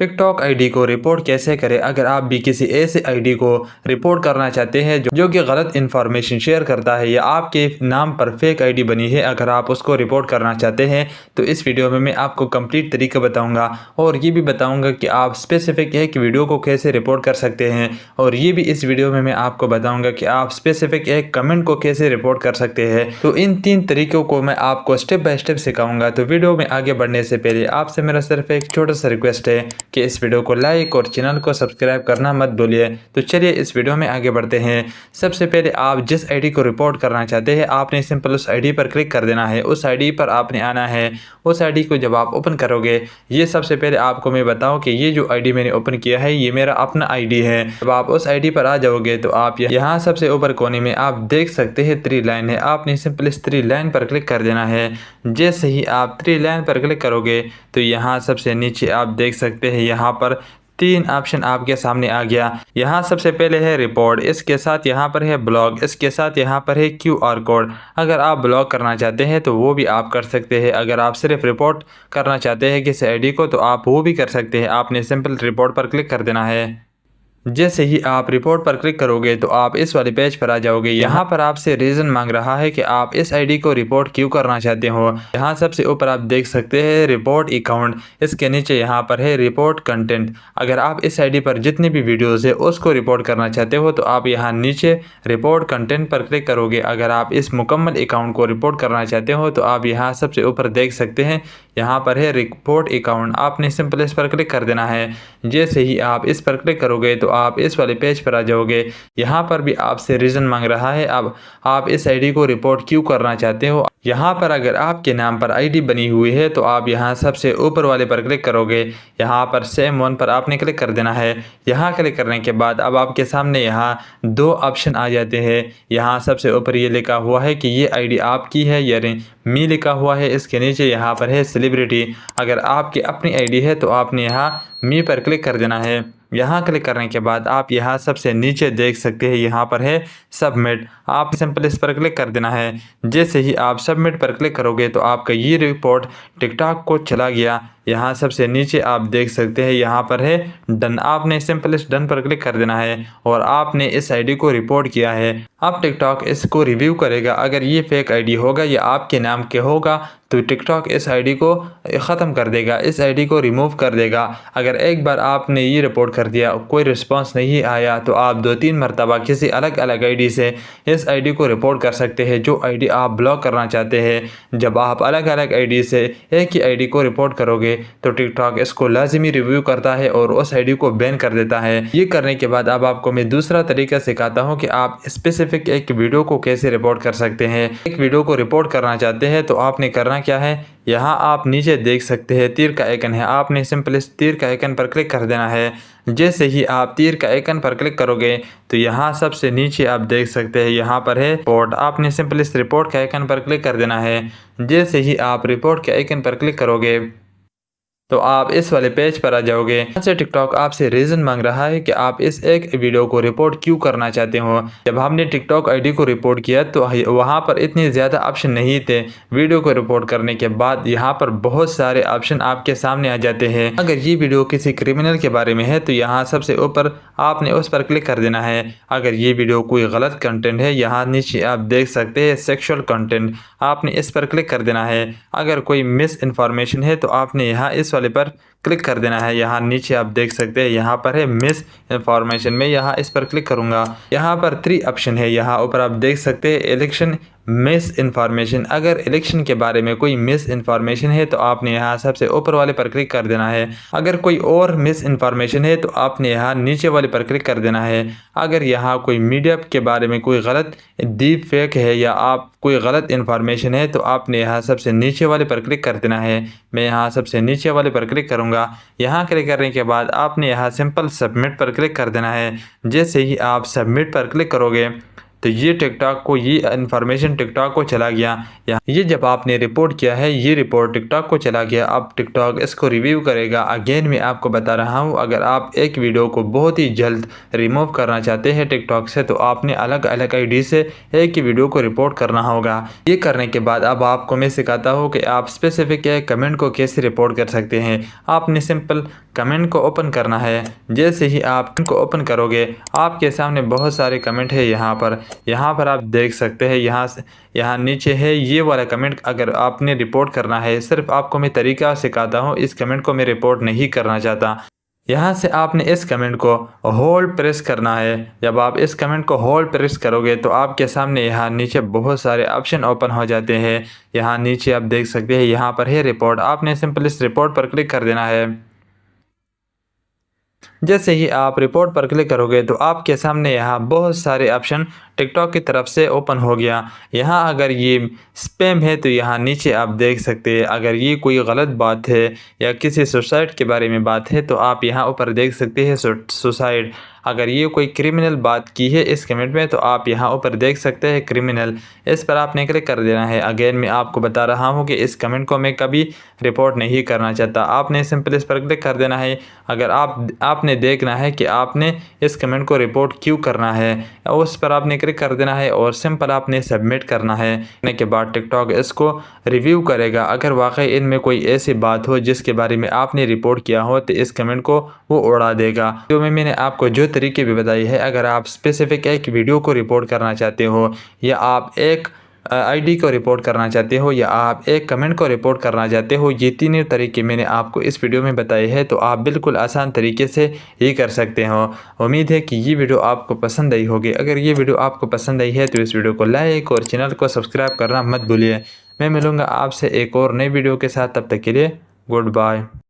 TikTok ID को report कैसे करें। अगर आप भी किसी ऐसे आईडी को रिपोर्ट करना चाहते हैं जो कि गलत इन्फॉर्मेशन शेयर करता है या आपके नाम पर फेक आईडी बनी है, अगर आप उसको रिपोर्ट करना चाहते हैं तो इस वीडियो में मैं आपको कंप्लीट तरीका बताऊंगा और ये भी बताऊंगा कि आप स्पेसिफिक एक वीडियो को कैसे रिपोर्ट कर सकते हैं। और ये भी इस वीडियो में मैं आपको बताऊँगा कि आप स्पेसिफिक एक कमेंट को कैसे रिपोर्ट कर सकते हैं। तो इन 3 तरीक़ों को मैं आपको स्टेप बाय स्टेप सिखाऊंगा। तो वीडियो में आगे बढ़ने से पहले आपसे मेरा सिर्फ एक छोटा सा रिक्वेस्ट है कि इस वीडियो को लाइक और चैनल को सब्सक्राइब करना मत भूलिए। तो चलिए इस वीडियो में आगे बढ़ते हैं। सबसे पहले आप जिस आईडी को रिपोर्ट करना चाहते हैं आपने सिंपल उस आईडी पर क्लिक कर देना है। उस आईडी पर आपने आना है। उस आईडी को जब आप ओपन करोगे, ये सबसे पहले आपको मैं बताऊं कि ये जो आईडी मैंने ओपन किया है ये मेरा अपना आईडी है। जब आप उस आईडी पर आ जाओगे तो आप यहाँ सबसे ऊपर कोने में आप देख सकते हैं 3 लाइन है। आपने सिंपल इस 3 लाइन पर क्लिक कर देना है। जैसे ही आप 3 लाइन पर क्लिक करोगे तो यहाँ सबसे नीचे आप देख सकते हैं यहाँ पर 3 ऑप्शन आपके सामने आ गया। यहाँ सबसे पहले है रिपोर्ट, इसके साथ यहाँ पर है ब्लॉक, इसके साथ यहाँ पर है QR कोड। अगर आप ब्लॉक करना चाहते हैं तो वो भी आप कर सकते हैं। अगर आप सिर्फ रिपोर्ट करना चाहते हैं किसी आईडी को तो आप वो भी कर सकते हैं। आपने सिंपल रिपोर्ट पर क्लिक कर देना है। जैसे ही आप रिपोर्ट पर क्लिक करोगे तो आप इस वाले पेज पर आ जाओगे। यहाँ पर आपसे रीज़न मांग रहा है कि आप इस आईडी को रिपोर्ट क्यों करना चाहते हो। यहाँ सबसे ऊपर आप देख सकते हैं रिपोर्ट अकाउंट, इसके नीचे यहाँ पर है रिपोर्ट कंटेंट। अगर आप इस आईडी पर जितनी भी वीडियोज़ है उसको रिपोर्ट करना चाहते हो तो आप यहाँ नीचे रिपोर्ट कंटेंट पर क्लिक करोगे। अगर आप इस मुकम्मल अकाउंट को रिपोर्ट करना चाहते हो तो आप यहाँ सबसे ऊपर देख सकते हैं यहाँ पर है रिपोर्ट अकाउंट। आपने सिंपल इस पर क्लिक कर देना है। जैसे ही आप इस पर क्लिक करोगे तो आप इस वाले पेज पर आ जाओगे। यहाँ पर भी आपसे रीज़न मांग रहा है अब आप इस आईडी को रिपोर्ट क्यों करना चाहते हो। यहाँ पर अगर आपके नाम पर आईडी बनी हुई है तो आप यहाँ सबसे ऊपर वाले पर क्लिक करोगे। यहाँ पर सेम वन पर आपने क्लिक कर देना है। यहाँ क्लिक करने के बाद अब आपके सामने यहाँ 2 ऑप्शन आ जाते हैं। यहाँ सबसे ऊपर ये लिखा हुआ है कि ये आईडी आपकी है या नहीं, मी लिखा हुआ है। इसके नीचे यहाँ पर है सेलिब्रिटी। अगर आपकी अपनी आईडी है तो आपने यहाँ मी पर क्लिक कर देना है। यहाँ क्लिक करने के बाद आप यहाँ सबसे नीचे देख सकते हैं यहाँ पर है सबमिट। आप सिंपल इस पर क्लिक कर देना है। जैसे ही आप सबमिट पर क्लिक करोगे तो आपका ये रिपोर्ट टिकटॉक को चला गया। यहाँ सबसे नीचे आप देख सकते हैं यहाँ पर है डन। आपने सिंपल इस डन पर क्लिक कर देना है और आपने इस आईडी को रिपोर्ट किया है। अब टिकटॉक इसको रिव्यू करेगा। अगर ये फेक आईडी होगा या आपके नाम के होगा तो टिकटॉक इस आईडी को ख़त्म कर देगा, इस आईडी को रिमूव कर देगा। अगर एक बार आपने ये रिपोर्ट कर दिया, कोई रिस्पांस नहीं आया तो आप 2-3 मरतबा किसी अलग अलग आईडी से इस आईडी को रिपोर्ट कर सकते हैं जो आईडी आप ब्लॉक करना चाहते हैं। जब आप अलग अलग आईडी से एक ही आईडी को रिपोर्ट करोगे तो टिकटॉक इसको लाजिमी रिव्यू करता है और उस आईडी को बैन कर देता है। ये करने के बाद अब आपको मैं दूसरा तरीका सिखाता हूँ कि आप स्पेसिफिक एक वीडियो को कैसे रिपोर्ट कर सकते हैं। एक वीडियो को रिपोर्ट करना चाहते हैं तो आपने करना क्या है, यहाँ आप नीचे देख सकते हैं तीर का आइकन है। आपने सिंपल इस तीर का आइकन पर क्लिक कर देना है। जैसे ही आप तीर का आइकन पर क्लिक करोगे तो यहाँ सबसे नीचे आप देख सकते हैं यहाँ पर है रिपोर्ट। आपने सिंपल इस रिपोर्ट के आइकन पर क्लिक कर देना है। जैसे ही आप रिपोर्ट के आइकन पर क्लिक करोगे तो आप इस वाले पेज पर आ जाओगे। यहाँ से टिकटॉक आपसे रीज़न मांग रहा है कि आप इस एक वीडियो को रिपोर्ट क्यों करना चाहते हो। जब हमने टिकटॉक आईडी को रिपोर्ट किया तो वहाँ पर इतने ज़्यादा ऑप्शन नहीं थे। वीडियो को रिपोर्ट करने के बाद यहाँ पर बहुत सारे ऑप्शन आपके सामने आ जाते हैं। अगर ये वीडियो किसी क्रिमिनल के बारे में है तो यहाँ सबसे ऊपर आपने उस पर क्लिक कर देना है। अगर ये वीडियो कोई गलत कंटेंट है, यहाँ नीचे आप देख सकते हैं सेक्सुअल कंटेंट, आपने इस पर क्लिक कर देना है। अगर कोई मिस इन्फॉर्मेशन है तो आपने यहाँ इस वाले पर क्लिक कर देना है। यहाँ नीचे आप देख सकते हैं यहाँ पर है मिस इन्फॉर्मेशन, में यहाँ इस पर क्लिक करूँगा। यहाँ पर 3 ऑप्शन है। यहाँ ऊपर आप देख सकते हैं इलेक्शन मिस इन्फॉर्मेशन। अगर इलेक्शन के बारे में कोई मिस इन्फॉर्मेशन है तो आपने यहाँ सबसे ऊपर वाले पर क्लिक कर देना है। अगर कोई और मिस इन्फॉर्मेशन है तो आपने यहाँ नीचे वाले पर क्लिक कर देना है। अगर यहाँ कोई मीडिया के बारे में कोई गलत डीप फेक है या आप कोई गलत इन्फॉर्मेशन है तो आपने यहाँ सबसे नीचे वाले पर क्लिक कर देना है। मैं यहाँ सबसे नीचे वाले पर क्लिक करूँगा। यहाँ क्लिक करने के बाद आपने यहाँ सिंपल सबमिट पर क्लिक कर देना है। जैसे ही आप सबमिट पर क्लिक करोगे तो ये टिकटॉक को ये इन्फॉर्मेशन टिकटॉक को चला गया। ये जब आपने रिपोर्ट किया है ये रिपोर्ट टिकटॉक को चला गया। अब टिकटॉक इसको रिव्यू करेगा। अगेन मैं आपको बता रहा हूँ, अगर आप एक वीडियो को बहुत ही जल्द रिमूव करना चाहते हैं टिकटॉक से तो आपने अलग अलग आईडी से एक ही वीडियो को रिपोर्ट करना होगा। ये करने के बाद अब आपको मैं सिखाता हूँ कि आप स्पेसिफिक एक कमेंट को कैसे रिपोर्ट कर सकते हैं। आपने सिंपल कमेंट को ओपन करना है। जैसे ही आप इनको ओपन करोगे आपके सामने बहुत सारे कमेंट है। यहाँ पर आप देख सकते हैं, यहाँ नीचे है ये वाला कमेंट। अगर आपने रिपोर्ट करना है, सिर्फ आपको मैं तरीका सिखाता हूँ, इस कमेंट को मैं रिपोर्ट नहीं करना चाहता। यहाँ से आपने इस कमेंट को होल्ड प्रेस करना है। जब आप इस कमेंट को होल्ड प्रेस करोगे तो आपके सामने यहाँ नीचे बहुत सारे ऑप्शन ओपन हो जाते हैं। यहाँ नीचे आप देख सकते हैं, यहाँ पर है रिपोर्ट। आपने सिंपल इस रिपोर्ट पर क्लिक कर देना है। जैसे ही आप रिपोर्ट पर क्लिक करोगे तो आपके सामने यहाँ बहुत सारे ऑप्शन टिकटॉक की तरफ से ओपन हो गया। यहाँ अगर ये स्पैम है तो यहाँ नीचे आप देख सकते हैं। अगर ये कोई गलत बात है या किसी सुसाइड के बारे में बात है तो आप यहाँ ऊपर देख सकते हैं सुसाइड। अगर ये कोई क्रिमिनल बात की है इस कमेंट में तो आप यहाँ ऊपर देख सकते हैं क्रिमिनल, इस पर आपने क्लिक कर देना है। अगेन मैं आपको बता रहा हूँ कि इस कमेंट को मैं कभी रिपोर्ट नहीं करना चाहता। आपने सिंपल इस पर क्लिक कर देना है। अगर आपने देखना है कि आपने इस कमेंट को रिपोर्ट क्यों करना है, उस पर आपने क्लिक कर देना है और सिंपल आपने सबमिट करना है। करने के बाद टिकटॉक इसको रिव्यू करेगा। अगर वाकई इनमें कोई ऐसी बात हो जिसके बारे में आपने रिपोर्ट किया हो तो इस कमेंट को वो उड़ा देगा। तो मैंने आपको जो तरीके भी बताई है, अगर आप स्पेसिफिक एक वीडियो को रिपोर्ट करना चाहते हो या आप एक आईडी को रिपोर्ट करना चाहते हो या आप एक कमेंट को रिपोर्ट करना चाहते हो, ये तीनों तरीके मैंने आपको इस वीडियो में बताए हैं। तो आप बिल्कुल आसान तरीके से ये कर सकते हो। उम्मीद है कि ये वीडियो आपको पसंद आई होगी। अगर ये वीडियो आपको पसंद आई है तो इस वीडियो को लाइक और चैनल को सब्सक्राइब करना मत भूलिए। मैं मिलूँगा आपसे एक और नई वीडियो के साथ, तब तक के लिए गुड बाय।